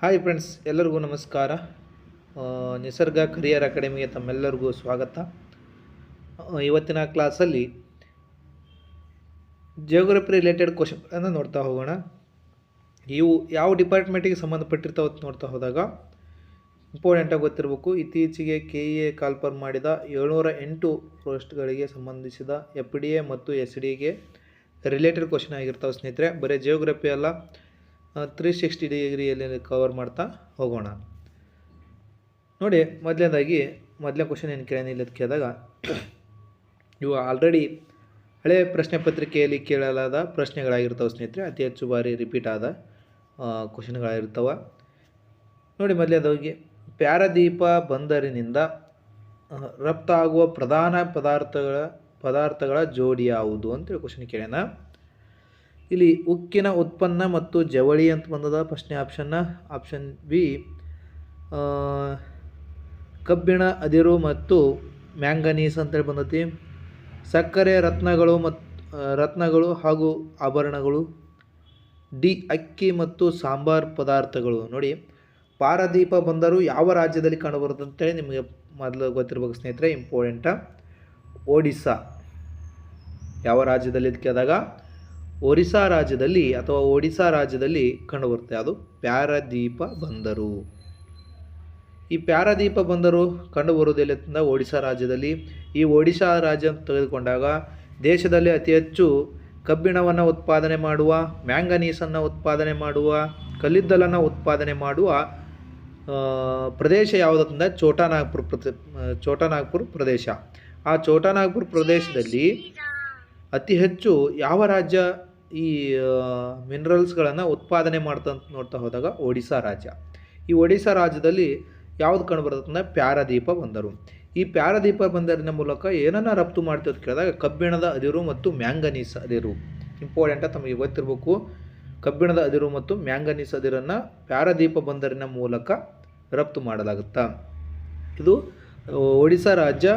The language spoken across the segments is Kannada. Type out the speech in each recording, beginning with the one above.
ಹಾಯ್ ಫ್ರೆಂಡ್ಸ್, ಎಲ್ಲರಿಗೂ ನಮಸ್ಕಾರ. ನಿಸರ್ಗ ಕರಿಯರ್ ಅಕಾಡೆಮಿಗೆ ತಮ್ಮೆಲ್ಲರಿಗೂ ಸ್ವಾಗತ. ಇವತ್ತಿನ ಕ್ಲಾಸಲ್ಲಿ ಜಿಯೋಗ್ರಫಿ ರಿಲೇಟೆಡ್ ಕ್ವಶನ್ಗಳನ್ನು ನೋಡ್ತಾ ಹೋಗೋಣ. ಇವು ಯಾವ ಡಿಪಾರ್ಟ್ಮೆಂಟಿಗೆ ಸಂಬಂಧಪಟ್ಟಿರ್ತಾವೆ ಅಂತ ನೋಡ್ತಾ ಹೋದಾಗ ಇಂಪಾರ್ಟೆಂಟಾಗಿ ಗೊತ್ತಿರಬೇಕು. ಇತ್ತೀಚೆಗೆ KEA ಕಾಲ್ಫರ್ ಮಾಡಿದ 708 ಪೋಸ್ಟ್ಗಳಿಗೆ ಸಂಬಂಧಿಸಿದ FDA ಮತ್ತು SDಗೆ ರಿಲೇಟೆಡ್ ಕ್ವಶನ್ ಆಗಿರ್ತಾವೆ ಸ್ನೇಹಿತರೆ. ಬರೀ ಜಿಯೋಗ್ರಫಿ ಅಲ್ಲ, 360 ಡಿಗ್ರಿಯಲ್ಲಿ ಕವರ್ ಮಾಡ್ತಾ ಹೋಗೋಣ. ನೋಡಿ, ಮೊದಲನೇ ಕ್ವಶನ್ ಏನು ಕೇಳೋಣ ಇಲ್ಲಿ ಕೇಳಿದಾಗ, ಇವು ಆಲ್ರೆಡಿ ಹಳೆಯ ಪ್ರಶ್ನೆ ಪತ್ರಿಕೆಯಲ್ಲಿ ಕೇಳಲಾದ ಪ್ರಶ್ನೆಗಳಾಗಿರ್ತಾವೆ ಸ್ನೇಹಿತರೆ. ಅತಿ ಹೆಚ್ಚು ಬಾರಿ ರಿಪೀಟ್ ಆದ ಕ್ವಶನ್ಗಳಾಗಿರ್ತವೆ. ನೋಡಿ, ಮೊದಲನೇದಾಗಿ ಪ್ಯಾರದೀಪ ಬಂದರಿನಿಂದ ರಫ್ತಾಗುವ ಪ್ರಧಾನ ಪದಾರ್ಥಗಳ ಜೋಡಿ ಯಾವುದು ಅಂತೇಳಿ ಕ್ವಶನ್ ಕೇಳೋಣ. ಇಲ್ಲಿ ಉಕ್ಕಿನ ಉತ್ಪನ್ನ ಮತ್ತು ಜವಳಿ ಅಂತ ಬಂದದ ಪ್ರಶ್ನೆ. ಆಪ್ಷನ್ ಬಿ ಕಬ್ಬಿಣ, ಅದಿರು ಮತ್ತು ಮ್ಯಾಂಗನೀಸ್ ಅಂತೇಳಿ ಬಂದತಿ. ಸಕ್ಕರೆ, ರತ್ನಗಳು ಹಾಗೂ ಆಭರಣಗಳು. ಡಿ ಅಕ್ಕಿ ಮತ್ತು ಸಾಂಬಾರ್ ಪದಾರ್ಥಗಳು. ನೋಡಿ, ಪಾರದೀಪ ಬಂದರು ಯಾವ ರಾಜ್ಯದಲ್ಲಿ ಕಂಡುಬರುತ್ತೆ ಅಂತೇಳಿ ನಿಮಗೆ ಮೊದಲು ಗೊತ್ತಿರಬೇಕು ಸ್ನೇಹಿತರೆ. ಇಂಪಾರ್ಟೆಂಟ, ಒಡಿಸ್ಸಾ. ಯಾವ ರಾಜ್ಯದಲ್ಲಿ ಕೇಳಿದಾಗ ಒರಿಸ್ಸಾ ರಾಜ್ಯದಲ್ಲಿ ಕಂಡುಬರುತ್ತೆ. ಅದು ಪ್ಯಾರದೀಪ ಬಂದರು. ಈ ಪ್ಯಾರದೀಪ ಬಂದರು ಕಂಡುಬರುವುದೆಲ್ಲ ಒಡಿಸ್ಸಾ ರಾಜ್ಯದಲ್ಲಿ. ಈ ಒಡಿಸ್ಸಾ ರಾಜ್ಯ ಅಂತ ತೆಗೆದುಕೊಂಡಾಗ ದೇಶದಲ್ಲಿ ಅತಿ ಹೆಚ್ಚು ಕಬ್ಬಿಣವನ್ನು ಉತ್ಪಾದನೆ ಮಾಡುವ, ಮ್ಯಾಂಗನೀಸನ್ನು ಉತ್ಪಾದನೆ ಮಾಡುವ, ಕಲ್ಲಿದ್ದಲನ್ನು ಉತ್ಪಾದನೆ ಮಾಡುವ ಪ್ರದೇಶ ಯಾವುದಂದ್ರೆ ಛೋಟಾನಾಗ್ಪುರ್ ಪ್ರದೇಶ. ಆ ಛೋಟಾನಾಗ್ಪುರ್ ಪ್ರದೇಶದಲ್ಲಿ ಅತಿ ಹೆಚ್ಚು ಯಾವ ರಾಜ್ಯ ಈ ಮಿನರಲ್ಸ್ಗಳನ್ನು ಉತ್ಪಾದನೆ ಮಾಡ್ತಂತ ನೋಡ್ತಾ ಹೋದಾಗ ಒಡಿಸ್ಸಾ ರಾಜ್ಯ. ಈ ಒಡಿಸ್ಸಾ ರಾಜ್ಯದಲ್ಲಿ ಯಾವುದು ಕಂಡುಬರ್ತದೆ ಅಂದರೆ ಪ್ಯಾರದೀಪ ಬಂದರು. ಈ ಪ್ಯಾರದೀಪ ಬಂದರಿನ ಮೂಲಕ ಏನನ್ನ ರಫ್ತು ಮಾಡ್ತೀವಿ ಅಂತ ಕೇಳಿದಾಗ ಕಬ್ಬಿಣದ ಅದಿರು ಮತ್ತು ಮ್ಯಾಂಗನೀಸ್ ಅದಿರು. ಇಂಪಾರ್ಟೆಂಟ, ತಮಗೆ ಗೊತ್ತಿರಬೇಕು. ಕಬ್ಬಿಣದ ಅದಿರು ಮತ್ತು ಮ್ಯಾಂಗನೀಸ್ ಅದಿರನ್ನು ಪ್ಯಾರದೀಪ ಬಂದರಿನ ಮೂಲಕ ರಫ್ತು ಮಾಡಲಾಗುತ್ತಾ. ಇದು ಒಡಿಸ್ಸಾ ರಾಜ್ಯ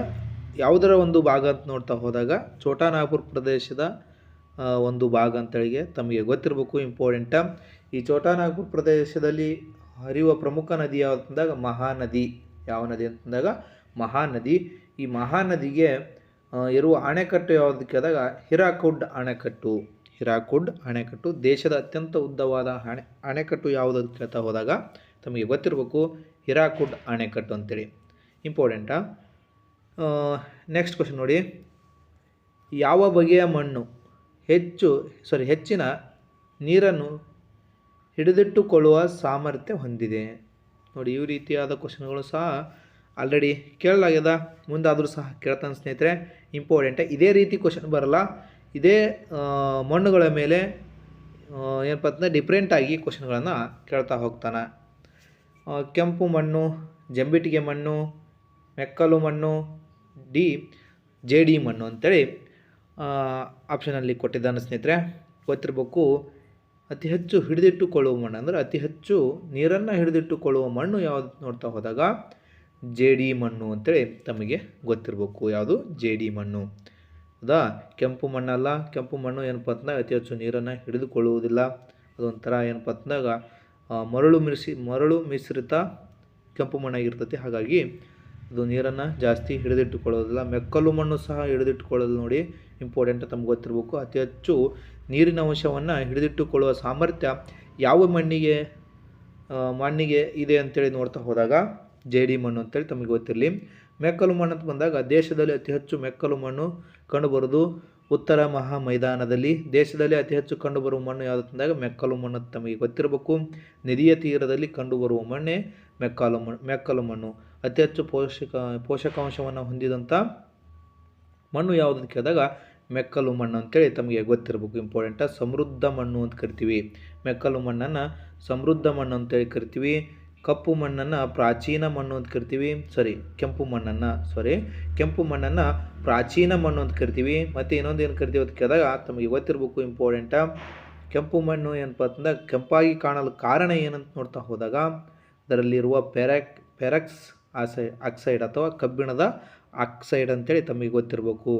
ಯಾವುದರ ಒಂದು ಭಾಗ ಅಂತ ನೋಡ್ತಾ ಹೋದಾಗ ಛೋಟಾನಾಗ್ಪುರ್ ಪ್ರದೇಶದ ಒಂದು ಭಾಗ ಅಂತೇಳಿಗೆ ತಮಗೆ ಗೊತ್ತಿರಬೇಕು. ಇಂಪಾರ್ಟೆಂಟ, ಈ ಛೋಟಾನಾಗ್ಪುರ್ ಪ್ರದೇಶದಲ್ಲಿ ಹರಿಯುವ ಪ್ರಮುಖ ನದಿ ಯಾವುದು ಅಂದಾಗ ಮಹಾನದಿ. ಯಾವ ನದಿ ಅಂತಂದಾಗ ಮಹಾನದಿ. ಈ ಮಹಾನದಿಗೆ ಇರುವ ಅಣೆಕಟ್ಟು ಯಾವುದು ಕೇಳಿದಾಗ ಹಿರಾಕುಡ್ ಅಣೆಕಟ್ಟು. ದೇಶದ ಅತ್ಯಂತ ಉದ್ದವಾದ ಅಣೆಕಟ್ಟು ಯಾವುದು ಅಂತ ಕೇಳ್ತಾ ಹೋದಾಗ ತಮಗೆ ಗೊತ್ತಿರಬೇಕು, ಹಿರಾಕುಡ್ ಅಣೆಕಟ್ಟು ಅಂತೇಳಿ. ಇಂಪಾರ್ಟೆಂಟ. ನೆಕ್ಸ್ಟ್ ಕ್ವಶನ್ ನೋಡಿ, ಯಾವ ಬಗೆಯ ಮಣ್ಣು ಹೆಚ್ಚಿನ ನೀರನ್ನು ಹಿಡಿದಿಟ್ಟುಕೊಳ್ಳುವ ಸಾಮರ್ಥ್ಯ ಹೊಂದಿದೆ? ನೋಡಿ, ಈ ರೀತಿಯಾದ ಕ್ವಶನ್ಗಳು ಸಹ ಆಲ್ರೆಡಿ ಕೇಳಲಾಗ್ಯದ, ಮುಂದಾದರೂ ಸಹ ಕೇಳ್ತಾನೆ ಸ್ನೇಹಿತರೆ. ಇಂಪಾರ್ಟೆಂಟ್, ಇದೇ ರೀತಿ ಕ್ವಶನ್ ಬರಲ್ಲ. ಇದೇ ಮಣ್ಣುಗಳ ಮೇಲೆ ಏನಪ್ಪ ಅಂತಂದರೆ ಡಿಫ್ರೆಂಟಾಗಿ ಕ್ವಶನ್ಗಳನ್ನು ಕೇಳ್ತಾ ಹೋಗ್ತಾನೆ. ಕೆಂಪು ಮಣ್ಣು, ಜಂಬಿಟ್ಟಿಗೆ ಮಣ್ಣು, ಮೆಕ್ಕಲು ಮಣ್ಣು, ಡಿ ಜೇಡಿ ಮಣ್ಣು ಅಂತೇಳಿ ಆಪ್ಷನಲ್ಲಿ ಕೊಟ್ಟಿದ್ದಾನೆ ಸ್ನೇಹಿತರೆ. ಗೊತ್ತಿರಬೇಕು, ಅತಿ ಹೆಚ್ಚು ಹಿಡಿದಿಟ್ಟುಕೊಳ್ಳುವ ಮಣ್ಣು ಅಂದರೆ ಅತಿ ಹೆಚ್ಚು ನೀರನ್ನು ಹಿಡಿದಿಟ್ಟುಕೊಳ್ಳುವ ಮಣ್ಣು ಯಾವುದು ನೋಡ್ತಾ ಹೋದಾಗ ಜೇಡಿ ಮಣ್ಣು ಅಂತೇಳಿ ತಮಗೆ ಗೊತ್ತಿರಬೇಕು. ಯಾವುದು? ಜೇಡಿ ಮಣ್ಣು. ಹೌದಾ? ಕೆಂಪು ಮಣ್ಣಲ್ಲ. ಕೆಂಪು ಮಣ್ಣು ಏನಪ್ಪ ಅಂತಂದಾಗ ಅತಿ ಹೆಚ್ಚು ನೀರನ್ನು ಹಿಡಿದುಕೊಳ್ಳುವುದಿಲ್ಲ. ಅದೊಂಥರ ಏನಪ್ಪ ಅಂತಂದಾಗ ಮರಳು ಮಿಶ್ರಿತ ಕೆಂಪು ಮಣ್ಣಾಗಿರ್ತೈತಿ. ಹಾಗಾಗಿ ಅದು ನೀರನ್ನು ಜಾಸ್ತಿ ಹಿಡಿದಿಟ್ಟುಕೊಳ್ಳೋದಿಲ್ಲ. ಮೆಕ್ಕಲು ಮಣ್ಣು ಸಹ ಹಿಡಿದಿಟ್ಟುಕೊಳ್ಳೋದು. ನೋಡಿ, ಇಂಪಾರ್ಟೆಂಟ್, ತಮ್ಗೆ ಗೊತ್ತಿರಬೇಕು. ಅತಿ ಹೆಚ್ಚು ನೀರಿನ ಅಂಶವನ್ನು ಹಿಡಿದಿಟ್ಟುಕೊಳ್ಳುವ ಸಾಮರ್ಥ್ಯ ಯಾವ ಮಣ್ಣಿಗೆ ಇದೆ ಅಂತೇಳಿ ನೋಡ್ತಾ ಹೋದಾಗ ಜೇಡಿ ಮಣ್ಣು ಅಂತೇಳಿ ತಮಗೆ ಗೊತ್ತಿರಲಿ. ಮೆಕ್ಕಲು ಮಣ್ಣು ಅಂತ ಬಂದಾಗ ದೇಶದಲ್ಲಿ ಅತಿ ಹೆಚ್ಚು ಮೆಕ್ಕಲು ಮಣ್ಣು ಕಂಡುಬರೋದು ಉತ್ತರ ಮಹಾ ಮೈದಾನದಲ್ಲಿ. ದೇಶದಲ್ಲಿ ಅತಿ ಹೆಚ್ಚು ಕಂಡುಬರುವ ಮಣ್ಣು ಯಾವುದು ಅಂದಾಗ ಮೆಕ್ಕಲು ಮಣ್ಣು ಅಂತ ತಮಗೆ ಗೊತ್ತಿರಬೇಕು. ನದಿಯ ತೀರದಲ್ಲಿ ಕಂಡುಬರುವ ಮಣ್ಣೆ ಮೆಕ್ಕಲು ಮಣ್ಣು. ಅತಿ ಹೆಚ್ಚು ಪೋಷಕಾಂಶವನ್ನು ಹೊಂದಿದಂಥ ಮಣ್ಣು ಯಾವುದು ಅಂತ ಕೇಳಿದಾಗ ಮೆಕ್ಕಲು ಮಣ್ಣು ಅಂತೇಳಿ ತಮಗೆ ಗೊತ್ತಿರಬೇಕು. ಇಂಪಾರ್ಟೆಂಟ, ಸಮೃದ್ಧ ಮಣ್ಣು ಅಂತ ಕರಿತೀವಿ. ಮೆಕ್ಕಲು ಮಣ್ಣನ್ನು ಸಮೃದ್ಧ ಮಣ್ಣು ಅಂತೇಳಿ ಕರಿತೀವಿ. ಕಪ್ಪು ಮಣ್ಣನ್ನು ಪ್ರಾಚೀನ ಮಣ್ಣು ಅಂತ ಕರಿತೀವಿ. ಕೆಂಪು ಮಣ್ಣನ್ನು ಪ್ರಾಚೀನ ಮಣ್ಣು ಅಂತ ಕರಿತೀವಿ. ಮತ್ತು ಇನ್ನೊಂದು ಏನು ಕರಿತೀವಿ ಅಂತ ಕೇಳಿದಾಗ ತಮಗೆ ಗೊತ್ತಿರಬೇಕು. ಇಂಪಾರ್ಟೆಂಟ, ಕೆಂಪು ಮಣ್ಣು ಏನಪ್ಪ ಅಂತಂದಾಗ ಕೆಂಪಾಗಿ ಕಾಣಲು ಕಾರಣ ಏನಂತ ನೋಡ್ತಾ ಹೋದಾಗ ಅದರಲ್ಲಿರುವ ಫೆರಕ್ಸ್ ಆಕ್ಸೈಡ್ ಅಥವಾ ಕಬ್ಬಿಣದ ಆಕ್ಸೈಡ್ ಅಂತೇಳಿ ತಮಗೆ ಗೊತ್ತಿರಬೇಕು.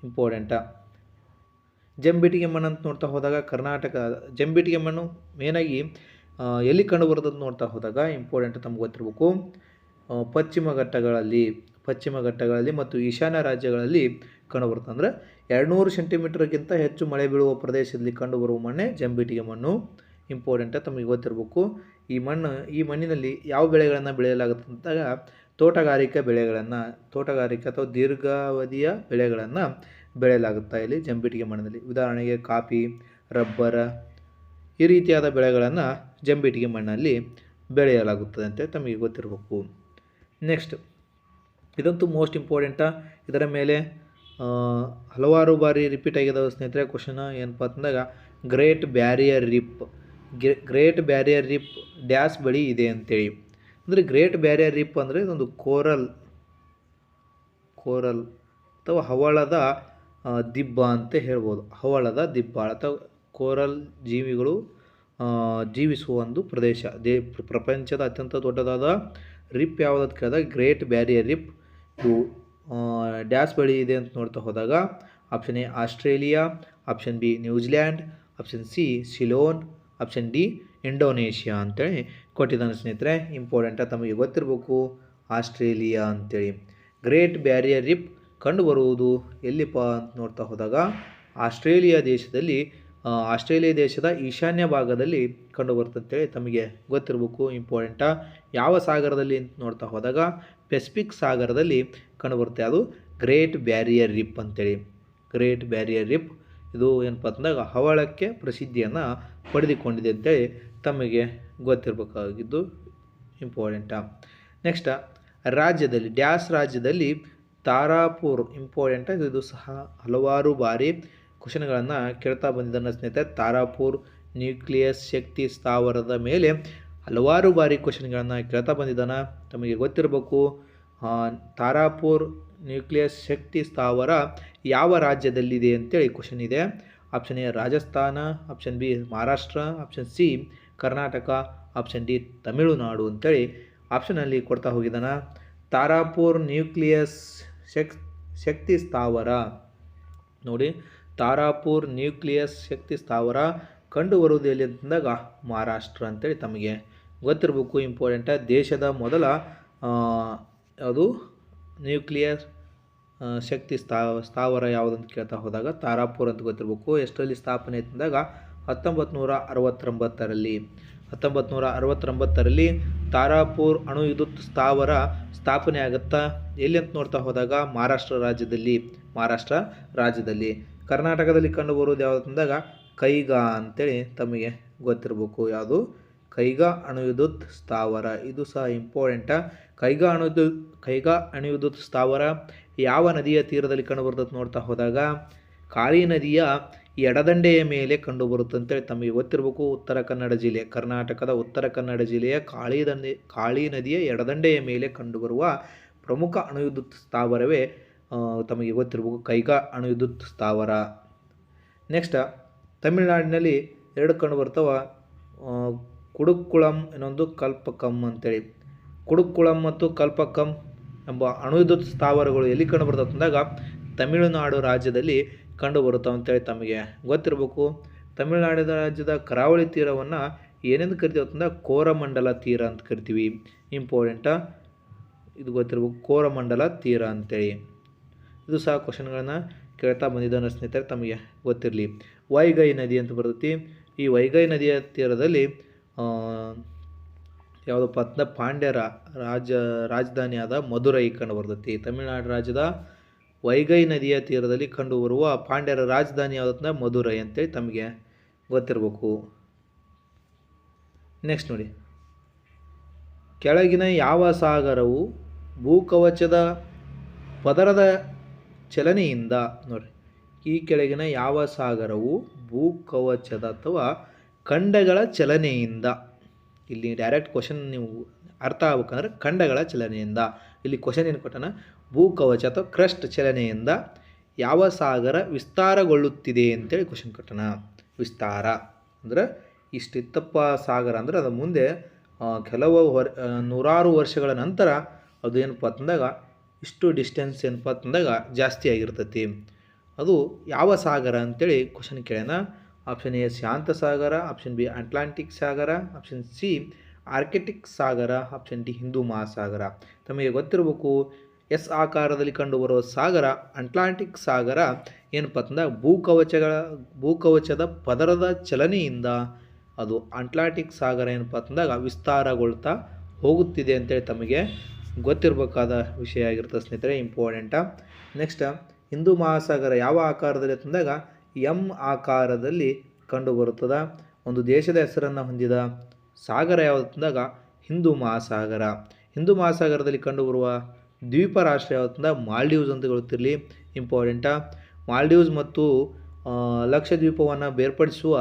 ಇಂಪಾರ್ಟೆಂಟ. ಜಂಬಿಟ್ಟಿಗೆ ಮಣ್ಣು ಅಂತ ನೋಡ್ತಾ ಹೋದಾಗ ಜಂಬಿಟ್ಟಿಗೆ ಮಣ್ಣು ಮೇನಾಗಿ ಎಲ್ಲಿ ಕಂಡುಬರ್ತದೆ ನೋಡ್ತಾ ಹೋದಾಗ ಇಂಪಾರ್ಟೆಂಟ್ ತಮ್ಗೆ ಗೊತ್ತಿರಬೇಕು, ಪಶ್ಚಿಮ ಘಟ್ಟಗಳಲ್ಲಿ ಮತ್ತು ಈಶಾನ್ಯ ರಾಜ್ಯಗಳಲ್ಲಿ ಕಂಡುಬರುತ್ತೆ. ಅಂದರೆ 200 ಸೆಂಟಿಮೀಟರ್ಗಿಂತ ಹೆಚ್ಚು ಮಳೆ ಬೀಳುವ ಪ್ರದೇಶದಲ್ಲಿ ಕಂಡುಬರುವ ಮಣ್ಣೆ ಜಂಬಿಟ್ಟಿಗೆ ಮಣ್ಣು. ಇಂಪಾರ್ಟೆಂಟ್ ತಮಗೆ ಗೊತ್ತಿರಬೇಕು. ಈ ಮಣ್ಣಿನಲ್ಲಿ ಯಾವ ಬೆಳೆಗಳನ್ನು ಬೆಳೆಯಲಾಗುತ್ತೆ ಅಂತಾಗ ತೋಟಗಾರಿಕೆ ಅಥವಾ ದೀರ್ಘಾವಧಿಯ ಬೆಳೆಗಳನ್ನು ಬೆಳೆಯಲಾಗುತ್ತೆ ಇಲ್ಲಿ ಜಂಬಿಟ್ಟಿಗೆ ಮಣ್ಣಿನಲ್ಲಿ. ಉದಾಹರಣೆಗೆ ಕಾಫಿ, ರಬ್ಬರ್ ಈ ರೀತಿಯಾದ ಬೆಳೆಗಳನ್ನು ಜಂಬಿಟ್ಟಿಗೆ ಮಣ್ಣಲ್ಲಿ ಬೆಳೆಯಲಾಗುತ್ತದೆ ಅಂತ ತಮಗೆ ಗೊತ್ತಿರಬೇಕು. ನೆಕ್ಸ್ಟ್, ಇದಂತೂ ಮೋಸ್ಟ್ ಇಂಪಾರ್ಟೆಂಟ. ಇದರ ಮೇಲೆ ಹಲವಾರು ಬಾರಿ ರಿಪೀಟ್ ಆಗಿದ್ದಾವೆ ಸ್ನೇಹಿತರೆ. ಕ್ವಶನ್ ಏನಪ್ಪ ಅಂತಂದಾಗ ಗ್ರೇಟ್ ಬ್ಯಾರಿಯರ್ ರೀಪ್ ಡ್ಯಾಸ್ ಬಳಿ ಇದೆ ಅಂತೇಳಿ. ಅಂದರೆ ಗ್ರೇಟ್ ಬ್ಯಾರಿಯರ್ ರೀಪ್ ಅಂದರೆ ಇದೊಂದು ಕೋರಲ್ ಅಥವಾ ಹವಳದ ದಿಬ್ಬ ಅಂತ ಹೇಳ್ಬೋದು. ಹವಳದ ದಿಬ್ಬ ಅಥವಾ ಕೋರಲ್ ಜೀವಿಗಳು ಜೀವಿಸುವ ಒಂದು ಪ್ರದೇಶ. ಪ್ರಪಂಚದ ಅತ್ಯಂತ ದೊಡ್ಡದಾದ ರಿಪ್ ಯಾವುದಂತ ಕೇಳಿದಾಗ ಗ್ರೇಟ್ ಬ್ಯಾರಿಯರ್ ರಿಪ್. ಇದು ಡ್ಯಾಸ್ ಬಳಿ ಇದೆ ಅಂತ ನೋಡ್ತಾ ಹೋದಾಗ option A Australia, option B New Zealand, option C Ceylon, option D Indonesia ಅಂತೇಳಿ ಕೊಟ್ಟಿದ್ದಾನೆ ಸ್ನೇಹಿತರೆ. ಇಂಪಾರ್ಟೆಂಟ ತಮಗೆ ಗೊತ್ತಿರಬೇಕು, ಆಸ್ಟ್ರೇಲಿಯಾ ಅಂತೇಳಿ. ಗ್ರೇಟ್ ಬ್ಯಾರಿಯರ್ ರಿಪ್ ಕಂಡುಬರುವುದು ಎಲ್ಲಿಪ್ಪ ಅಂತ ನೋಡ್ತಾ ಹೋದಾಗ ಆಸ್ಟ್ರೇಲಿಯಾ ದೇಶದ ಈಶಾನ್ಯ ಭಾಗದಲ್ಲಿ ಕಂಡುಬರುತ್ತೆ ಅಂತೇಳಿ ತಮಗೆ ಗೊತ್ತಿರಬೇಕು. ಇಂಪಾರ್ಟೆಂಟ. ಯಾವ ಸಾಗರದಲ್ಲಿ ಅಂತ ನೋಡ್ತಾ ಹೋದಾಗ ಪೆಸಿಫಿಕ್ ಸಾಗರದಲ್ಲಿ ಕಂಡುಬರುತ್ತೆ. ಅದು ಗ್ರೇಟ್ ಬ್ಯಾರಿಯರ್ ರಿಪ್ ಅಂತೇಳಿ. ಗ್ರೇಟ್ ಬ್ಯಾರಿಯರ್ ರಿಪ್ ಇದು ಏನಪ್ಪ ಅಂತಂದಾಗ ಹವಳಕ್ಕೆ ಪ್ರಸಿದ್ಧಿಯನ್ನು ಪಡೆದುಕೊಂಡಿದೆ ಅಂತೇಳಿ ತಮಗೆ ಗೊತ್ತಿರಬೇಕಾಗಿದ್ದು ಇಂಪಾರ್ಟೆಂಟ. ನೆಕ್ಸ್ಟ್, ರಾಜ್ಯದಲ್ಲಿ ತಾರಾಪುರ್ ಇಂಪಾರ್ಟೆಂಟ್. ಇದು ಸಹ ಹಲವಾರು ಬಾರಿ ಕ್ವಶನ್ಗಳನ್ನು ಕೇಳ್ತಾ ಬಂದಿದ್ದಾನೆ ಸ್ನೇಹಿತರೆ. ತಾರಾಪುರ್ ನ್ಯೂಕ್ಲಿಯಸ್ ಶಕ್ತಿ ಸ್ಥಾವರದ ಮೇಲೆ ಹಲವಾರು ಬಾರಿ ಕ್ವಶನ್ಗಳನ್ನು ಕೇಳ್ತಾ ಬಂದಿದ್ದಾನೆ. ತಮಗೆ ಗೊತ್ತಿರಬೇಕು, ತಾರಾಪುರ್ ನ್ಯೂಕ್ಲಿಯಸ್ ಶಕ್ತಿ ಸ್ಥಾವರ ಯಾವ ರಾಜ್ಯದಲ್ಲಿದೆ ಅಂತೇಳಿ ಕ್ವಶನ್ ಇದೆ. Option A Rajasthan, option B Maharashtra, option C Karnataka, option D Tamil Nadu ಅಂತೇಳಿ ಆಪ್ಷನಲ್ಲಿ ಕೊಡ್ತಾ ಹೋಗಿದ್ದಾನೆ. ತಾರಾಪುರ್ ನ್ಯೂಕ್ಲಿಯಸ್ ಶಕ್ತಿ ಸ್ಥಾವರ ನೋಡಿ, ತಾರಾಪುರ್ ನ್ಯೂಕ್ಲಿಯಸ್ ಶಕ್ತಿ ಸ್ಥಾವರ ಕಂಡುಬರುವುದು ಎಲ್ಲಿ ಅಂತಂದಾಗ ಮಹಾರಾಷ್ಟ್ರ ಅಂತೇಳಿ ತಮಗೆ ಗೊತ್ತಿರಬೇಕು. ಇಂಪಾರ್ಟೆಂಟ. ದೇಶದ ಮೊದಲ ಯಾವುದು ನ್ಯೂಕ್ಲಿಯರ್ ಶಕ್ತಿ ಸ್ಥಾವರ ಯಾವುದಂತ ಕೇಳ್ತಾ ಹೋದಾಗ ತಾರಾಪುರ್ ಅಂತ ಗೊತ್ತಿರಬೇಕು. ಎಷ್ಟರಲ್ಲಿ ಸ್ಥಾಪನೆ ಅಂತಂದಾಗ 1969ರಲ್ಲಿ ತಾರಾಪುರ್ ಅಣು ವಿದ್ಯುತ್ ಸ್ಥಾವರ ಸ್ಥಾಪನೆ ಆಗುತ್ತಾ. ಎಲ್ಲಿ ಅಂತ ನೋಡ್ತಾ ಹೋದಾಗ ಮಹಾರಾಷ್ಟ್ರ ರಾಜ್ಯದಲ್ಲಿ. ಕರ್ನಾಟಕದಲ್ಲಿ ಕಂಡುಬರುವುದು ಯಾವುದಂದಾಗ ಕೈಗಾ ಅಂತೇಳಿ ತಮಗೆ ಗೊತ್ತಿರಬೇಕು. ಯಾವುದು? ಕೈಗಾ ಅಣು ವಿದ್ಯುತ್ ಸ್ಥಾವರ. ಇದು ಸಹ ಇಂಪಾರ್ಟೆಂಟ. ಕೈಗಾ ಅಣು ವಿದ್ಯುತ್ ಸ್ಥಾವರ ಯಾವ ನದಿಯ ತೀರದಲ್ಲಿ ಕಂಡುಬರ್ತದೆ ನೋಡ್ತಾ ಹೋದಾಗ ಕಾಳಿ ನದಿಯ ಎಡದಂಡೆಯ ಮೇಲೆ ಕಂಡುಬರುತ್ತೆ ಅಂತೇಳಿ ತಮಗೆ ಗೊತ್ತಿರಬೇಕು. ಕರ್ನಾಟಕದ ಉತ್ತರ ಕನ್ನಡ ಜಿಲ್ಲೆಯ ಕಾಳಿ ನದಿಯ ಎಡದಂಡೆಯ ಮೇಲೆ ಕಂಡುಬರುವ ಪ್ರಮುಖ ಅಣು ವಿದ್ಯುತ್ ಸ್ಥಾವರವೇ ತಮಗೆ ಗೊತ್ತಿರಬೇಕು ಕೈಗಾ ಅಣು ವಿದ್ಯುತ್ ಸ್ಥಾವರ. ನೆಕ್ಸ್ಟ್, ತಮಿಳುನಾಡಿನಲ್ಲಿ ಎರಡು ಕಂಡುಬರ್ತಾವ, ಕುಡುಕ್ಕುಳಂ ಇನ್ನೊಂದು ಕಲ್ಪಕಂ ಅಂತೇಳಿ. ಕುಡುಕ್ಕುಳಂ ಮತ್ತು ಕಲ್ಪಕಂ ಎಂಬ ಅಣು ವಿದ್ಯುತ್ ಸ್ಥಾವರಗಳು ಎಲ್ಲಿ ಕಂಡುಬರ್ತವೆ ಅಂದಾಗ ತಮಿಳುನಾಡು ರಾಜ್ಯದಲ್ಲಿ ಕಂಡುಬರುತ್ತವೆ ಅಂತೇಳಿ ತಮಗೆ ಗೊತ್ತಿರಬೇಕು. ತಮಿಳುನಾಡು ರಾಜ್ಯದ ಕರಾವಳಿ ತೀರವನ್ನು ಏನೆಂದು ಕರಿತೀವಿ ಅಂತಂದ್ರೆ ಕೋರಮಂಡಲ ತೀರ ಅಂತ ಕರಿತೀವಿ. ಇಂಪಾರ್ಟೆಂಟ, ಇದು ಗೊತ್ತಿರಬೇಕು, ಕೋರಮಂಡಲ ತೀರ ಅಂತೇಳಿ. ಇದು ಸಹ ಕ್ವಶನ್ಗಳನ್ನು ಕೇಳ್ತಾ ಬಂದಿದ್ದಾನೆ ಸ್ನೇಹಿತರೆ, ತಮಗೆ ಗೊತ್ತಿರಲಿ. ವೈಗೈ ನದಿ ಅಂತ ಬರ್ತೈತಿ. ಈ ವೈಗೈ ನದಿಯ ತೀರದಲ್ಲಿ ಯಾವುದಪ್ಪ ಅಂತ ಪಾಂಡ್ಯರ ರಾಜಧಾನಿಯಾದ ಮಧುರೈ ಕಂಡು ಬರ್ತೈತಿ. ತಮಿಳುನಾಡು ರಾಜ್ಯದ ವೈಗೈ ನದಿಯ ತೀರದಲ್ಲಿ ಕಂಡುಬರುವ ಪಾಂಡ್ಯರ ರಾಜಧಾನಿ ಯಾವುದಂದ್ರೆ ಮಧುರೈ ಅಂತೇಳಿ ತಮಗೆ ಗೊತ್ತಿರಬೇಕು. ನೆಕ್ಸ್ಟ್ ನೋಡಿ, ಕೆಳಗಿನ ಯಾವ ಸಾಗರವು ಭೂಕವಚದ ಪದರದ ಚಲನೆಯಿಂದ ನೋಡಿ, ಈ ಕೆಳಗಿನ ಯಾವ ಸಾಗರವು ಭೂಕವಚದ ಅಥವಾ ಖಂಡಗಳ ಚಲನೆಯಿಂದ, ಇಲ್ಲಿ ಡೈರೆಕ್ಟ್ ಕ್ವಶನ್ ನೀವು ಅರ್ಥ ಆಗ್ಬೇಕಂದ್ರೆ ಖಂಡಗಳ ಚಲನೆಯಿಂದ, ಇಲ್ಲಿ ಕ್ವಶನ್ ಏನು ಕೊಟ್ಟನ ಭೂಕವಚ ಅಥವಾ ಕ್ರಸ್ಟ್ ಚಲನೆಯಿಂದ ಯಾವ ಸಾಗರ ವಿಸ್ತಾರಗೊಳ್ಳುತ್ತಿದೆ ಅಂತೇಳಿ ಕ್ವಶನ್ ಕೊಟ್ಟನ. ವಿಸ್ತಾರ ಅಂದರೆ ಇಷ್ಟಿತ್ತಪ್ಪ ಸಾಗರ ಅಂದರೆ ಅದು ಮುಂದೆ ಕೆಲವು ನೂರಾರು ವರ್ಷಗಳ ನಂತರ ಅದು ಏನಪ್ಪ ಅಂತಂದಾಗ ಇಷ್ಟು ಡಿಸ್ಟೆನ್ಸ್ ಏನಪ್ಪ ಅಂತಂದಾಗ ಜಾಸ್ತಿ ಆಗಿರ್ತೈತಿ. ಅದು ಯಾವ ಸಾಗರ ಅಂತೇಳಿ ಕ್ವಶನ್ ಕೇಳ್ಯಾನ. ಆಪ್ಷನ್ ಎ ಶಾಂತ ಸಾಗರ, ಆಪ್ಷನ್ ಬಿ ಅಟ್ಲಾಂಟಿಕ್ ಸಾಗರ, ಆಪ್ಷನ್ ಸಿ ಆರ್ಕಿಟಿಕ್ ಸಾಗರ, ಆಪ್ಷನ್ ಡಿ ಹಿಂದೂ ಮಹಾಸಾಗರ. ತಮಗೆ ಗೊತ್ತಿರಬೇಕು ಎಸ್ ಆಕಾರದಲ್ಲಿ ಕಂಡುಬರುವ ಸಾಗರ ಅಟ್ಲಾಂಟಿಕ್ ಸಾಗರ ಏನಪ್ಪ ಅಂತಂದಾಗ ಭೂಕವಚದ ಪದರದ ಚಲನೆಯಿಂದ ಅದು ಅಟ್ಲಾಂಟಿಕ್ ಸಾಗರ ಏನಪ್ಪ ಅಂತಂದಾಗ ವಿಸ್ತಾರಗೊಳ್ತಾ ಹೋಗುತ್ತಿದೆ ಅಂತೇಳಿ ತಮಗೆ ಗೊತ್ತಿರಬೇಕಾದ ವಿಷಯ ಆಗಿರ್ತದೆ ಸ್ನೇಹಿತರೆ, ಇಂಪಾರ್ಟೆಂಟ. ನೆಕ್ಸ್ಟ್ ಹಿಂದೂ ಮಹಾಸಾಗರ ಯಾವ ಆಕಾರದಲ್ಲಿ ಅಂತಂದಾಗ ಎಂ ಆಕಾರದಲ್ಲಿ ಕಂಡುಬರುತ್ತದೆ. ಒಂದು ದೇಶದ ಹೆಸರನ್ನು ಹೊಂದಿದ ಸಾಗರ ಯಾವುದು ಅಂತಂದಾಗ ಹಿಂದೂ ಮಹಾಸಾಗರ. ಹಿಂದೂ ಮಹಾಸಾಗರದಲ್ಲಿ ಕಂಡುಬರುವ ದ್ವೀಪ ರಾಷ್ಟ್ರ ಯಾವುದು ಮಾಲ್ಡೀವ್ಸ್ ಅಂತ ಗೊತ್ತಿರಲಿ, ಇಂಪಾರ್ಟೆಂಟ. ಮಾಲ್ಡೀವ್ಸ್ ಮತ್ತು ಲಕ್ಷದ್ವೀಪವನ್ನು ಬೇರ್ಪಡಿಸುವ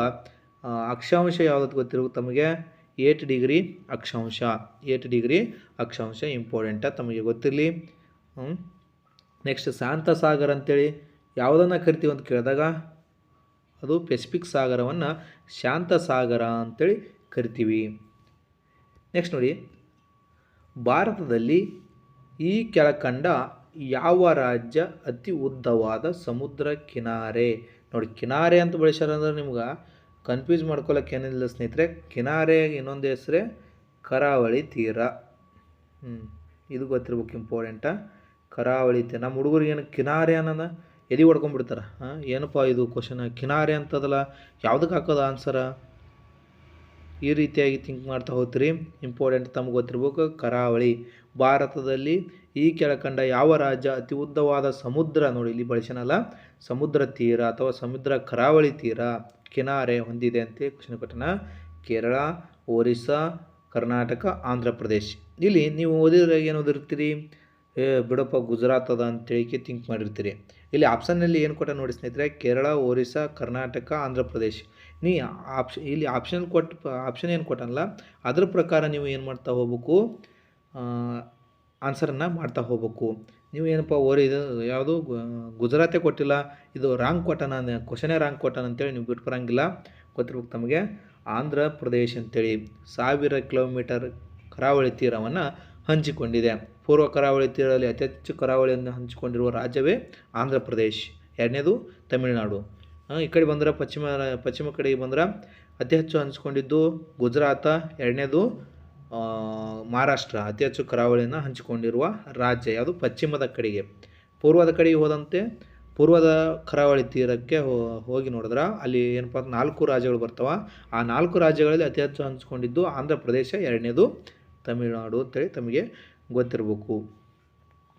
ಅಕ್ಷಾಂಶ ಯಾವುದು ಗೊತ್ತಿರಬೇಕು ತಮಗೆ, 8 ಡಿಗ್ರಿ ಅಕ್ಷಾಂಶ. 8 ಡಿಗ್ರಿ ಅಕ್ಷಾಂಶ ಇಂಪಾರ್ಟೆಂಟ, ತಮಗೆ ಗೊತ್ತಿರಲಿ. ನೆಕ್ಸ್ಟ್ ಶಾಂತ ಸಾಗರ ಅಂತೇಳಿ ಯಾವುದನ್ನು ಕರಿತೀವಿ ಅಂತ ಕೇಳಿದಾಗ ಅದು ಪೆಸಿಫಿಕ್ ಸಾಗರವನ್ನು ಶಾಂತ ಸಾಗರ ಅಂತೇಳಿ ಕರಿತೀವಿ. ನೆಕ್ಸ್ಟ್ ನೋಡಿ, ಭಾರತದಲ್ಲಿ ಈ ಕೆಳಕಂಡ ಯಾವ ರಾಜ್ಯ ಅತಿ ಉದ್ದವಾದ ಸಮುದ್ರ ಕಿನಾರೆ? ನೋಡಿ, ಕಿನಾರೆ ಅಂತ ಬಳಸ್ಯಾರ ಅಂದ್ರೆ ನಿಮ್ಗೆ ಕನ್ಫ್ಯೂಸ್ ಮಾಡ್ಕೊಳ್ಳೋಕೆ ಏನಿಲ್ಲ ಸ್ನೇಹಿತರೆ. ಕಿನಾರೆ ಇನ್ನೊಂದು ಹೆಸರೇ ಕರಾವಳಿ ತೀರ. ಇದು ಗೊತ್ತಿರ್ಬೇಕು, ಇಂಪಾರ್ಟೆಂಟ. ಕರಾವಳಿ ತೀರ. ನಮ್ಮ ಹುಡುಗರಿಗೆ ಏನು ಕಿನಾರೆ ಅನ್ನೋದ ಎದೆ ಹೊಡ್ಕೊಂಡ್ಬಿಡ್ತಾರೆ. ಏನಪ್ಪ ಇದು ಕ್ವಶನ್, ಕಿನಾರೆ ಅಂತದಲ್ಲ, ಯಾವುದಕ್ಕೆ ಹಾಕೋದು ಆನ್ಸರ? ಈ ರೀತಿಯಾಗಿ ಥಿಂಕ್ ಮಾಡ್ತಾ ಹೋಗ್ತೀರಿ. ಇಂಪಾರ್ಟೆಂಟ್, ತಮಗೆ ಗೊತ್ತಿರ್ಬೇಕು ಕರಾವಳಿ. ಭಾರತದಲ್ಲಿ ಈ ಕೆಳಕಂಡ ಯಾವ ರಾಜ್ಯ ಅತಿ ಉದ್ದವಾದ ಸಮುದ್ರ, ನೋಡಿ ಇಲ್ಲಿ ಬಳಸನಲ್ಲ, ಸಮುದ್ರ ತೀರ ಅಥವಾ ಸಮುದ್ರ ಕರಾವಳಿ ತೀರ ಕಿನಾರೆ ಹೊಂದಿದೆ ಅಂತ ಕ್ವಶನ್ ಕೊಟ್ಟನ. ಕೇರಳ, ಒರಿಸ್ಸಾ, ಕರ್ನಾಟಕ, ಆಂಧ್ರ ಪ್ರದೇಶ್. ಇಲ್ಲಿ ನೀವು ಓದಿದ್ರೆ ಏನು ಓದಿರ್ತೀರಿ, ಬಿಡಪ್ಪ ಗುಜರಾತ್ ಅದ ಅಂತೇಳಿ ಥಿಂಕ್ ಮಾಡಿರ್ತೀರಿ. ಇಲ್ಲಿ ಆಪ್ಷನ್ನಲ್ಲಿ ಏನು ಕೊಟ್ಟ ನೋಡಿ ಸ್ನೇಹಿತರೆ, ಕೇರಳ, ಒರಿಸ್ಸಾ, ಕರ್ನಾಟಕ, ಆಂಧ್ರ ಪ್ರದೇಶ್. ನೀ ಇಲ್ಲಿ ಆಪ್ಷನ್ ಏನು ಕೊಟ್ಟನಲ್ಲ ಅದ್ರ ಪ್ರಕಾರ ನೀವು ಏನು ಮಾಡ್ತಾ ಹೋಗ್ಬೇಕು, ಆನ್ಸರನ್ನು ಮಾಡ್ತಾ ಹೋಗ್ಬೇಕು. ನೀವು ಏನಪ್ಪ ಇದು ಯಾವುದು ಗುಜರಾತೇ ಕೊಟ್ಟಿಲ್ಲ, ಇದು ರಾಂಗ್ ಕೊಟ್ಟನ, ಕ್ವಶನೇ ರಾಂಗ್ ಕೊಟ್ಟನ ಅಂತೇಳಿ ನೀವು ಬಿಟ್ಟು ಬರೋಂಗಿಲ್ಲ. ಗೊತ್ತಿರ್ಬೇಕು ತಮಗೆ ಆಂಧ್ರ ಪ್ರದೇಶ್ ಅಂತೇಳಿ 1000 ಕಿಲೋಮೀಟರ್ ಕರಾವಳಿ ತೀರವನ್ನು ಹಂಚಿಕೊಂಡಿದೆ. ಪೂರ್ವ ಕರಾವಳಿ ತೀರದಲ್ಲಿ ಅತಿ ಹೆಚ್ಚು ಕರಾವಳಿಯನ್ನು ಹಂಚಿಕೊಂಡಿರುವ ರಾಜ್ಯವೇ ಆಂಧ್ರ ಪ್ರದೇಶ್. ಎರಡನೇದು ತಮಿಳುನಾಡು. ಈ ಕಡೆ ಬಂದ್ರೆ ಪಶ್ಚಿಮ ಕಡೆಗೆ ಬಂದ್ರೆ ಅತಿ ಹೆಚ್ಚು ಹಂಚಿಕೊಂಡಿದ್ದು ಗುಜರಾತ, ಎರಡನೇದು ಮಹಾರಾಷ್ಟ್ರ. ಅತಿ ಹೆಚ್ಚು ಕರಾವಳಿಯನ್ನು ಹಂಚಿಕೊಂಡಿರುವ ರಾಜ್ಯ ಯಾವುದು ಪಶ್ಚಿಮದ ಕಡೆಗೆ. ಪೂರ್ವದ ಕಡೆಗೆ ಹೋದಂತೆ ಪೂರ್ವದ ಕರಾವಳಿ ತೀರಕ್ಕೆ ಹೋಗಿ ನೋಡಿದ್ರೆ ಅಲ್ಲಿ ಏನಪ್ಪ 4 ರಾಜ್ಯಗಳು ಬರ್ತಾವೆ. ಆ 4 ರಾಜ್ಯಗಳಲ್ಲಿ ಅತಿ ಹೆಚ್ಚು ಹಂಚಿಕೊಂಡಿದ್ದು ಆಂಧ್ರ ಪ್ರದೇಶ, ಎರಡನೇದು ತಮಿಳುನಾಡು ಅಂತೇಳಿ ತಮಗೆ ಗೊತ್ತಿರಬೇಕು.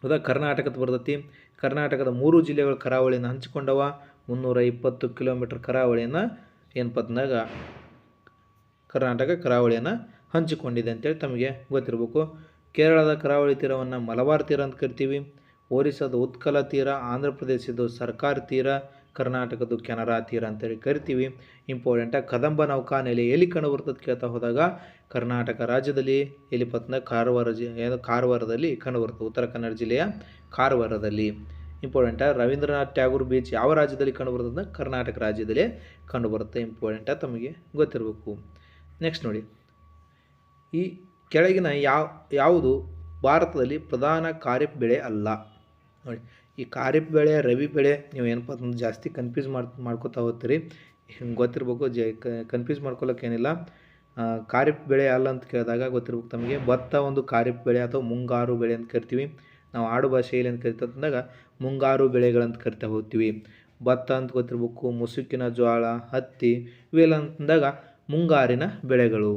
ಹೌದಾ? ಕರ್ನಾಟಕದ ಬರ್ತೈತಿ. ಕರ್ನಾಟಕದ 3 ಜಿಲ್ಲೆಗಳು ಕರಾವಳಿಯನ್ನು ಹಂಚಿಕೊಂಡವ. 320 ಕಿಲೋಮೀಟರ್ ಕರಾವಳಿಯನ್ನು ಏನಪ್ಪ ಅಂದಾಗ ಕರ್ನಾಟಕ ಕರಾವಳಿಯನ್ನು ಹಂಚಿಕೊಂಡಿದೆ ಅಂತೇಳಿ ತಮಗೆ ಗೊತ್ತಿರಬೇಕು. ಕೇರಳದ ಕರಾವಳಿ ತೀರವನ್ನು ಮಲಬಾರ್ ತೀರ ಅಂತ ಕರಿತೀವಿ. ಒರಿಸ್ಸಾದ ಉತ್ಕಲ ತೀರ, ಆಂಧ್ರ ಪ್ರದೇಶದ ಸರ್ಕಾರಿ ತೀರ, ಕರ್ನಾಟಕದ ಕೆನರಾ ತೀರ ಅಂತೇಳಿ ಕರಿತೀವಿ. ಇಂಪಾರ್ಟೆಂಟ. ಕದಂಬ ನೌಕಾನೆಲೆ ಎಲ್ಲಿ ಕಂಡು ಬರ್ತದೆ ಕೇಳ್ತಾ ಹೋದಾಗ ಕರ್ನಾಟಕ ರಾಜ್ಯದಲ್ಲಿ ಎಲ್ಲಿ ಪತ್ನ ಕಾರವಾರದಲ್ಲಿ ಕಂಡು ಬರ್ತದೆ. ಉತ್ತರ ಕನ್ನಡ ಜಿಲ್ಲೆಯ ಕಾರವಾರದಲ್ಲಿ. ಇಂಪಾರ್ಟೆಂಟ. ರವೀಂದ್ರನಾಥ್ ಟ್ಯಾಗೂರ್ ಬೀಚ್ ಯಾವ ರಾಜ್ಯದಲ್ಲಿ ಕಂಡು ಬರ್ತದೆ? ಕರ್ನಾಟಕ ರಾಜ್ಯದಲ್ಲೇ ಕಂಡು ಬರುತ್ತೆ. ಇಂಪಾರ್ಟೆಂಟ, ತಮಗೆ ಗೊತ್ತಿರಬೇಕು. ನೆಕ್ಸ್ಟ್ ನೋಡಿ, ಈ ಕೆಳಗಿನ ಯಾವುದು ಭಾರತದಲ್ಲಿ ಪ್ರಧಾನ ಖಾರಿಫ್ ಬೆಳೆ ಅಲ್ಲ? ನೋಡಿ, ಈ ಖಾರಿಫ್ ಬೆಳೆ, ರಬಿ ಬೆಳೆ ನೀವು ಏನಪ್ಪ ಅಂತಂದ್ರೆ ಜಾಸ್ತಿ ಕನ್ಫ್ಯೂಸ್ ಮಾಡ್ಕೋತಾ ಹೋಗ್ತೀರಿ. ಗೊತ್ತಿರಬೇಕು, ಕನ್ಫ್ಯೂಸ್ ಮಾಡ್ಕೊಳ್ಳೋಕೆ ಏನಿಲ್ಲ. ಖಾರಿಫ್ ಬೆಳೆ ಅಲ್ಲ ಅಂತ ಕೇಳಿದಾಗ ಗೊತ್ತಿರ್ಬೇಕು ತಮಗೆ ಭತ್ತ ಒಂದು ಖಾರಿಫ್ ಬೆಳೆ ಅಥವಾ ಮುಂಗಾರು ಬೆಳೆ ಅಂತ ಕರಿತೀವಿ. ನಾವು ಆಡು ಭಾಷೆಯಲ್ಲಿ ಅಂತ ಕರಿತಾ ಅಂದಾಗ ಮುಂಗಾರು ಬೆಳೆಗಳಂತ ಕರಿತಾ ಹೋಗ್ತೀವಿ. ಭತ್ತ ಅಂತ ಗೊತ್ತಿರಬೇಕು, ಮುಸುಕಿನ ಜೋಳ, ಹತ್ತಿ ಇವೆಲ್ಲ ಅಂತಂದಾಗ ಮುಂಗಾರಿನ ಬೆಳೆಗಳು.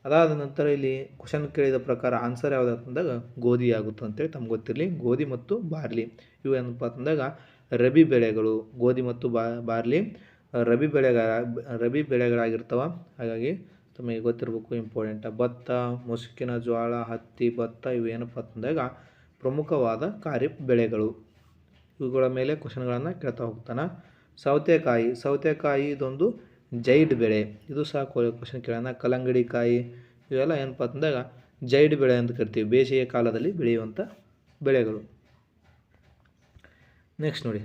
ಅದಾದ ನಂತರ ಇಲ್ಲಿ ಕ್ವಶನ್ ಕೇಳಿದ ಪ್ರಕಾರ ಆನ್ಸರ್ ಯಾವುದು ಅಂತಂದಾಗ ಗೋಧಿ ಆಗುತ್ತೆ ಅಂತೇಳಿ ತಮ್ಗೆ ಗೊತ್ತಿರಲಿ. ಗೋಧಿ ಮತ್ತು ಬಾರ್ಲಿ ಇವು ಏನಪ್ಪ ಅಂತಂದಾಗ ರಬಿ ಬೆಳೆಗಳು. ಗೋಧಿ ಮತ್ತು ಬಾರ್ಲಿ ರಬಿ ಬೆಳೆಗಳಾಗಿರ್ತವೆ. ಹಾಗಾಗಿ ತಮಗೆ ಗೊತ್ತಿರಬೇಕು, ಇಂಪಾರ್ಟೆಂಟ್. ಭತ್ತ, ಮುಸುಕಿನ ಜೋಳ, ಹತ್ತಿ, ಭತ್ತ ಇವು ಏನಪ್ಪ ಅಂತಂದಾಗ ಪ್ರಮುಖವಾದ ಖಾರಿಫ್ ಬೆಳೆಗಳು. ಇವುಗಳ ಮೇಲೆ ಕ್ವಶನ್ಗಳನ್ನು ಕೇಳ್ತಾ ಹೋಗ್ತಾನೆ. ಸೌತೆಕಾಯಿ ಇದೊಂದು ಜೈಡ್ ಬೆಳೆ. ಇದು ಸಹ ಕ್ವಶನ್ ಕೇಳೋಣ. ಕಲ್ಲಂಗಡಿ ಕಾಯಿ ಇವೆಲ್ಲ ಏನಪ್ಪ ಅಂತಂದಾಗ ಜೈಡ್ ಬೆಳೆ ಅಂತ ಕರಿತೀವಿ. ಬೇಸಿಗೆ ಕಾಲದಲ್ಲಿ ಬೆಳೆಯುವಂಥ ಬೆಳೆಗಳು. ನೆಕ್ಸ್ಟ್ ನೋಡಿ,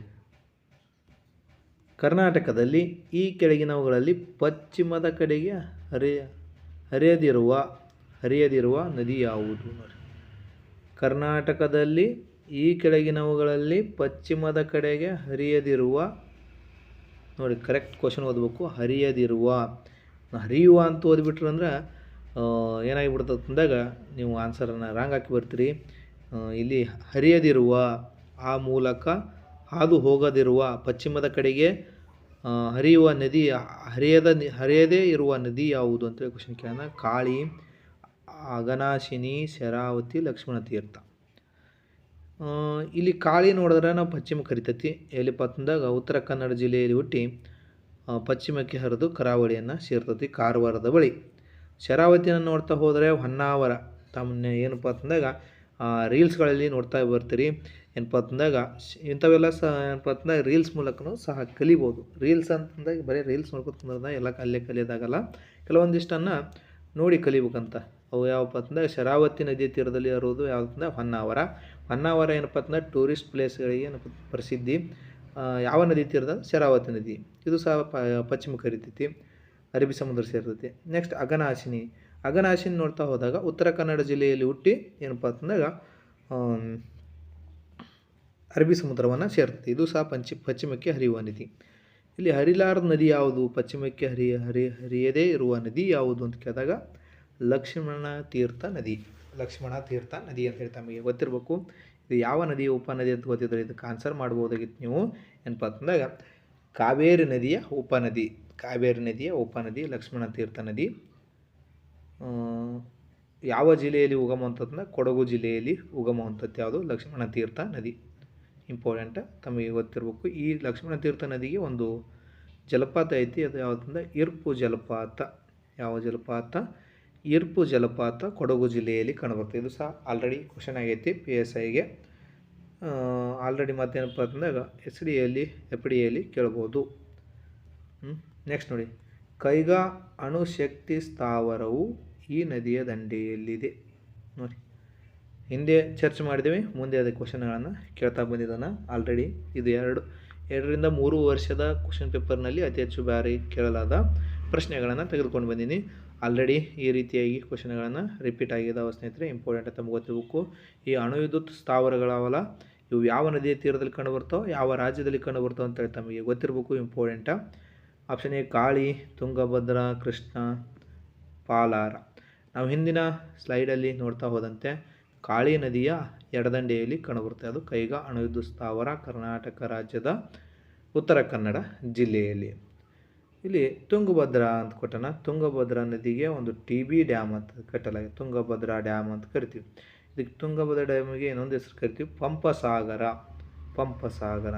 ಕರ್ನಾಟಕದಲ್ಲಿ ಈ ಕೆಳಗಿನವುಗಳಲ್ಲಿ ಪಶ್ಚಿಮದ ಕಡೆಗೆ ಹರಿಯದಿರುವ ನದಿ ಯಾವುದು? ನೋಡಿ, ಕರ್ನಾಟಕದಲ್ಲಿ ಈ ಕೆಳಗಿನವುಗಳಲ್ಲಿ ಪಶ್ಚಿಮದ ಕಡೆಗೆ ಹರಿಯದಿರುವ ನೋಡಿ ಕರೆಕ್ಟ್ ಕ್ವಶನ್ ಓದಬೇಕು. ಹರಿಯದಿರುವ, ಹರಿಯುವ ಅಂತ ಓದಿಬಿಟ್ರಂದ್ರೆ ಏನಾಗಿಬಿಡ್ತದೆ ಅಂದಾಗ ನೀವು ಆನ್ಸರನ್ನು ರಾಂಗ್ ಹಾಕಿ ಬರ್ತೀರಿ. ಇಲ್ಲಿ ಹರಿಯದಿರುವ, ಆ ಮೂಲಕ ಹಾದು ಹೋಗದಿರುವ, ಪಶ್ಚಿಮದ ಕಡೆಗೆ ಹರಿಯುವ ನದಿ, ಹರಿಯದೇ ಇರುವ ನದಿ ಯಾವುದು ಅಂತೇಳಿ ಕ್ವಶನ್ ಕೇಳೋಣ. ಕಾಳಿ, ಅಘನಾಶಿನಿ, ಶರಾವತಿ, ಲಕ್ಷ್ಮಣ ತೀರ್ಥ. ಇಲ್ಲಿ ಕಾಳಿ ನೋಡಿದ್ರೆ ನಾವು ಪಶ್ಚಿಮ ಕರಿತೈತಿ. ಎಲ್ಲಿಪ್ಪ ಅಂತಂದಾಗ ಉತ್ತರ ಕನ್ನಡ ಜಿಲ್ಲೆಯಲ್ಲಿ ಹುಟ್ಟಿ ಪಶ್ಚಿಮಕ್ಕೆ ಹರಿದು ಕರಾವಳಿಯನ್ನು ಸೇರ್ತೈತಿ, ಕಾರವಾರದ ಬಳಿ. ಶರಾವತಿಯನ್ನು ನೋಡ್ತಾ ಹೋದರೆ ಹೊನ್ನಾವರ. ತಮ್ಮನ್ನ ಏನಪ್ಪ ಅಂತಂದಾಗ ರೀಲ್ಸ್ಗಳಲ್ಲಿ ನೋಡ್ತಾ ಬರ್ತೀರಿ. ಏನಪ್ಪ ಅಂತಂದಾಗ ಇಂಥವೆಲ್ಲ ಏನಪ್ಪ ಅಂತಂದಾಗ ರೀಲ್ಸ್ ಮೂಲಕನೂ ಸಹ ಕಲಿಬೋದು. ರೀಲ್ಸ್ ಅಂತಂದಾಗ ಬರೀ ರೀಲ್ಸ್ ನೋಡ್ಕೊತಂದ್ರೆ ಎಲ್ಲ ಅಲ್ಲೇ ಕಲಿಯೋದಾಗಲ್ಲ, ಕೆಲವೊಂದಿಷ್ಟನ್ನು ನೋಡಿ ಕಲಿಬೇಕಂತ. ಅವು ಯಾವಪ್ಪ ಅಂತಂದಾಗ ಶರಾವತಿ ನದಿ ತೀರದಲ್ಲಿ ಇರೋದು ಯಾವ್ದಂದ್ರೆ ಹೊನ್ನಾವರ. ಹೊನ್ನಾವರ ಏನಪ್ಪ ಅಂತಂದ್ರೆ ಟೂರಿಸ್ಟ್ ಪ್ಲೇಸ್ಗಳಿಗೆ ಏನಪ್ಪ ಪ್ರಸಿದ್ಧಿ. ಯಾವ ನದಿ ತೀರದ? ಶರಾವತಿ ನದಿ. ಇದು ಸಹ ಪಶ್ಚಿಮ ಕರಿತೈತಿ, ಅರಬ್ಬಿ ಸಮುದ್ರ ಸೇರ್ತೈತಿ. ನೆಕ್ಸ್ಟ್ ಅಘನಾಶಿನಿ. ಅಘನಾಶಿನಿ ನೋಡ್ತಾ ಹೋದಾಗ ಉತ್ತರ ಕನ್ನಡ ಜಿಲ್ಲೆಯಲ್ಲಿ ಹುಟ್ಟಿ ಏನಪ್ಪ ಅಂತಂದಾಗ ಅರಬ್ಬಿ ಸಮುದ್ರವನ್ನು ಸೇರ್ತೈತಿ. ಇದು ಸಹ ಪಶ್ಚಿಮಕ್ಕೆ ಹರಿಯುವ ನದಿ. ಇಲ್ಲಿ ಹರಿಲಾರದ ನದಿ ಯಾವುದು? ಪಶ್ಚಿಮಕ್ಕೆ ಹರಿಯದೇ ಇರುವ ನದಿ ಯಾವುದು ಅಂತ ಕೇಳಿದಾಗ ಲಕ್ಷ್ಮಣ ತೀರ್ಥ ನದಿ. ಲಕ್ಷ್ಮಣ ತೀರ್ಥ ನದಿ ಅಂತ ಹೇಳಿ ತಮಗೆ ಗೊತ್ತಿರಬೇಕು. ಇದು ಯಾವ ನದಿಯ ಉಪನದಿ ಅಂತ ಗೊತ್ತಿದ್ದರೆ ಇದಕ್ಕೆ ಆನ್ಸರ್ ಮಾಡ್ಬೋದಾಗಿತ್ತು ನೀವು. ಏನಪ್ಪ ಅಂತಂದಾಗ ಕಾವೇರಿ ನದಿಯ ಉಪನದಿ. ಕಾವೇರಿ ನದಿಯ ಉಪನದಿ ಲಕ್ಷ್ಮಣ ತೀರ್ಥ ನದಿ. ಯಾವ ಜಿಲ್ಲೆಯಲ್ಲಿ ಉಗಮ ಅಂತಂದ್ರೆ ಕೊಡಗು ಜಿಲ್ಲೆಯಲ್ಲಿ ಉಗಮ ಅಂತದ್ದು ಯಾವುದು? ಲಕ್ಷ್ಮಣ ತೀರ್ಥ ನದಿ. ಇಂಪಾರ್ಟೆಂಟ್, ತಮಗೆ ಗೊತ್ತಿರಬೇಕು. ಈ ಲಕ್ಷ್ಮಣ ತೀರ್ಥ ನದಿಗೆ ಒಂದು ಜಲಪಾತ ಐತಿ. ಅದು ಯಾವುದಂದ್ರೆ ಇರ್ಪು ಜಲಪಾತ. ಯಾವ ಜಲಪಾತ? ಇರ್ಪು ಜಲಪಾತ ಕೊಡಗು ಜಿಲ್ಲೆಯಲ್ಲಿ ಕಂಡುಬರ್ತದೆ. ಇದು ಸಹ ಆಲ್ರೆಡಿ ಕ್ವಶನ್ ಆಗೈತಿ PSIಗೆ ಆಲ್ರೆಡಿ. ಮತ್ತೇನಪ್ಪ ಅಂತಂದಾಗ FDಯಲ್ಲಿ ಕೇಳ್ಬೋದು. ನೆಕ್ಸ್ಟ್ ನೋಡಿ, ಕೈಗಾ ಅಣುಶಕ್ತಿ ಸ್ಥಾವರವು ಈ ನದಿಯ ದಂಡೆಯಲ್ಲಿದೆ. ನೋಡಿ, ಹಿಂದೆ ಚರ್ಚೆ ಮಾಡಿದ್ದೀವಿ, ಮುಂದೆ ಅದಕ್ಕೆ ಕ್ವಶನ್ಗಳನ್ನು ಕೇಳ್ತಾ ಬಂದಿದ್ದಾನೆ ಆಲ್ರೆಡಿ. ಇದು 2ರಿಂದ 3 ವರ್ಷದ ಕ್ವಶನ್ ಪೇಪರ್ನಲ್ಲಿ ಅತಿ ಹೆಚ್ಚು ಬಾರಿ ಕೇಳಲಾದ ಪ್ರಶ್ನೆಗಳನ್ನು ತೆಗೆದುಕೊಂಡು ಬಂದೀನಿ. ಆಲ್ರೆಡಿ ಈ ರೀತಿಯಾಗಿ ಕ್ವಶನ್ಗಳನ್ನು ರಿಪೀಟ್ ಆಗಿದ್ದಾವೆ ಸ್ನೇಹಿತರೆ. ಇಂಪಾರ್ಟೆಂಟ್ ತಮಗೆ ಗೊತ್ತಿರಬೇಕು. ಈ ಅಣುವಿದ್ಯುತ್ ಸ್ಥಾವರಗಳವಲ್ಲ, ಇವು ಯಾವ ನದಿಯ ತೀರದಲ್ಲಿ ಕಂಡುಬರ್ತಾವೆ, ಯಾವ ರಾಜ್ಯದಲ್ಲಿ ಕಂಡುಬರ್ತಾವೆ ಅಂತೇಳಿ ತಮಗೆ ಗೊತ್ತಿರಬೇಕು. Important. Option A Kali, Tungabhadra, Krishna, Palar. ನಾವು ಹಿಂದಿನ ಸ್ಲೈಡಲ್ಲಿ ನೋಡ್ತಾ ಹೋದಂತೆ ಕಾಳಿ ನದಿಯ ಎಡದಂಡೆಯಲ್ಲಿ ಕಂಡುಬರುತ್ತೆ. ಅದು ಕೈಗಾ ಅಣುವಿದ್ಯುತ್ ಸ್ಥಾವರ, ಕರ್ನಾಟಕ ರಾಜ್ಯದ ಉತ್ತರ ಕನ್ನಡ ಜಿಲ್ಲೆಯಲ್ಲಿ. ಇಲ್ಲಿ ತುಂಗಭದ್ರಾ ಅಂತ ಕೊಟ್ಟನ. ತುಂಗಭದ್ರಾ ನದಿಗೆ ಒಂದು TB ಡ್ಯಾಮ್ ಅಂತ ಕಟ್ಟಲಾಗಿದೆ. ತುಂಗಭದ್ರಾ ಡ್ಯಾಮ್ ಅಂತ ಕರಿತೀವಿ. ಇದಕ್ಕೆ ತುಂಗಭದ್ರಾ ಡ್ಯಾಮಿಗೆ ಇನ್ನೊಂದು ಹೆಸರು ಕರಿತೀವಿ, ಪಂಪಸಾಗರ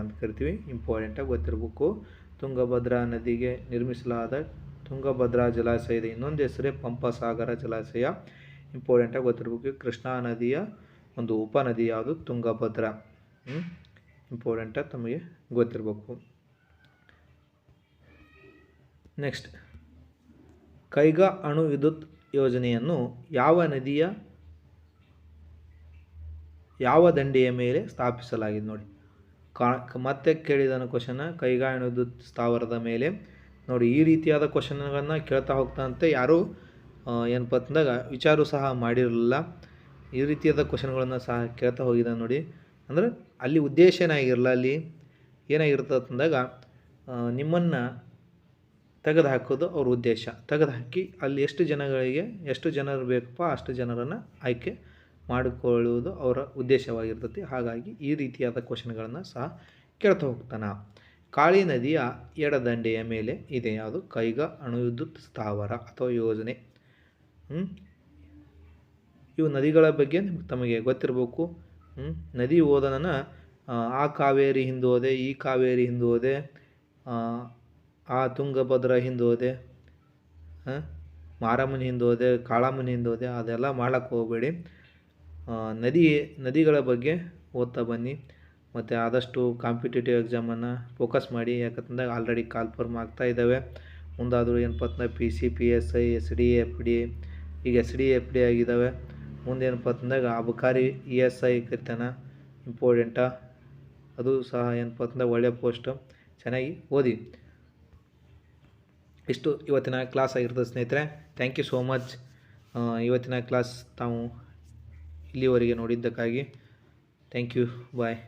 ಅಂತ ಕರಿತೀವಿ. ಇಂಪಾರ್ಟೆಂಟಾಗಿ ಗೊತ್ತಿರಬೇಕು. ತುಂಗಭದ್ರಾ ನದಿಗೆ ನಿರ್ಮಿಸಲಾದ ತುಂಗಭದ್ರಾ ಜಲಾಶಯದ ಇನ್ನೊಂದು ಹೆಸರೇ ಪಂಪಸಾಗರ ಜಲಾಶಯ. ಇಂಪಾರ್ಟೆಂಟಾಗಿ ಗೊತ್ತಿರಬೇಕು. ಕೃಷ್ಣಾ ನದಿಯ ಒಂದು ಉಪನದಿ ಯಾವುದು? ತುಂಗಭದ್ರಾ. ಇಂಪಾರ್ಟೆಂಟಾಗಿ ತಮಗೆ ಗೊತ್ತಿರಬೇಕು. ನೆಕ್ಸ್ಟ್, ಕೈಗಾ ಅಣು ವಿದ್ಯುತ್ ಯೋಜನೆಯನ್ನು ಯಾವ ನದಿಯ ಯಾವ ದಂಡೆಯ ಮೇಲೆ ಸ್ಥಾಪಿಸಲಾಗಿದೆ? ನೋಡಿ, ಮತ್ತೆ ಕೇಳಿದಾನ ಕ್ವಶನ್, ಕೈಗಾ ಅಣು ವಿದ್ಯುತ್ ಸ್ಥಾವರದ ಮೇಲೆ. ನೋಡಿ, ಈ ರೀತಿಯಾದ ಕ್ವಶನ್ಗಳನ್ನು ಕೇಳ್ತಾ ಹೋಗ್ತಾನಂತೆ. ಯಾರೂ ಏನಪ್ಪ ಅಂತಂದಾಗ ವಿಚಾರ ಸಹ ಮಾಡಿರಲಿಲ್ಲ. ಈ ರೀತಿಯಾದ ಕ್ವಶನ್ಗಳನ್ನು ಸಹ ಕೇಳ್ತಾ ಹೋಗಿದ್ದಾನೆ ನೋಡಿ. ಅಂದರೆ ಅಲ್ಲಿ ಉದ್ದೇಶ ಏನಾಗಿರಲ್ಲ, ಅಲ್ಲಿ ಏನಾಗಿರ್ತದೆ ಅಂದಾಗ ನಿಮ್ಮನ್ನು ತೆಗೆದು ಹಾಕೋದು ಅವ್ರ ಉದ್ದೇಶ. ತೆಗೆದು ಹಾಕಿ ಅಲ್ಲಿ ಎಷ್ಟು ಜನರು ಬೇಕಪ್ಪ ಅಷ್ಟು ಜನರನ್ನು ಆಯ್ಕೆ ಮಾಡಿಕೊಳ್ಳುವುದು ಅವರ ಉದ್ದೇಶವಾಗಿರ್ತೈತಿ. ಹಾಗಾಗಿ ಈ ರೀತಿಯಾದ ಕ್ವಶನ್ಗಳನ್ನು ಸಹ ಕೇಳ್ತಾ ಹೋಗ್ತಾನೆ. ಕಾಳಿ ನದಿಯ ಎಡದಂಡೆಯ ಮೇಲೆ ಇದೆ ಯಾವುದು? ಕೈಗಾ ಅಣು ವಿದ್ಯುತ್ ಸ್ಥಾವರ ಅಥವಾ ಯೋಜನೆ. ಇವು ನದಿಗಳ ಬಗ್ಗೆ ತಮಗೆ ಗೊತ್ತಿರಬೇಕು. ನದಿ ಓದನ ಆ ಕಾವೇರಿ ಹಿಂದೆ ಹೋದೆ, ಈ ಕಾವೇರಿ ಹಿಂದೆ ಹೋದೆ, ಆ ತುಂಗಭದ್ರಾ ಹಿಂದೆ ಹೋದೆ, ಮಾರಮ್ಮನ ಹಿಂದೆ ಹೋದೆ, ಕಾಳಮ್ಮನ ಹಿಂದೆ ಹೋದೆ, ಅದೆಲ್ಲ ಮಾಡೋಕ್ಕೆ ಹೋಗಬೇಡಿ. ನದಿಗಳ ಬಗ್ಗೆ ಓದ್ತಾ ಬನ್ನಿ. ಮತ್ತು ಆದಷ್ಟು ಕಾಂಪಿಟೇಟಿವ್ ಎಕ್ಸಾಮನ್ನು ಫೋಕಸ್ ಮಾಡಿ. ಯಾಕಂತಂದಾಗ ಆಲ್ರೆಡಿ ಕಾಲ್ಫರ್ಮ್ ಆಗ್ತಾ ಇದ್ದಾವೆ. ಮುಂದಾದರೂ ಏನಪ್ಪ ಅಂತಂದ್ರೆ PC, PSI, SD, FD, ಈಗ SD, FD ಆಗಿದ್ದಾವೆ. ಮುಂದೇನಪ್ಪ ಅಂತಂದಾಗ ಅಬಕಾರಿ ESI ಕರಿತಾನೆ. ಇಂಪಾರ್ಟೆಂಟಾ, ಅದು ಸಹ ಏನಪ್ಪ ಅಂತಂದ್ರೆ ಒಳ್ಳೆಯ ಪೋಸ್ಟು. ಚೆನ್ನಾಗಿ ಓದಿ. ಇಷ್ಟು ಇವತ್ತಿನ ಕ್ಲಾಸ್ ಆಗಿರ್ತದೆ ಸ್ನೇಹಿತರೆ. Thank you so much. ಇವತ್ತಿನ ಕ್ಲಾಸ್ ತಾವು ಇಲ್ಲಿವರೆಗೆ ನೋಡಿದ್ದಕ್ಕಾಗಿ ಥ್ಯಾಂಕ್ ಯು. ಬಾಯ್.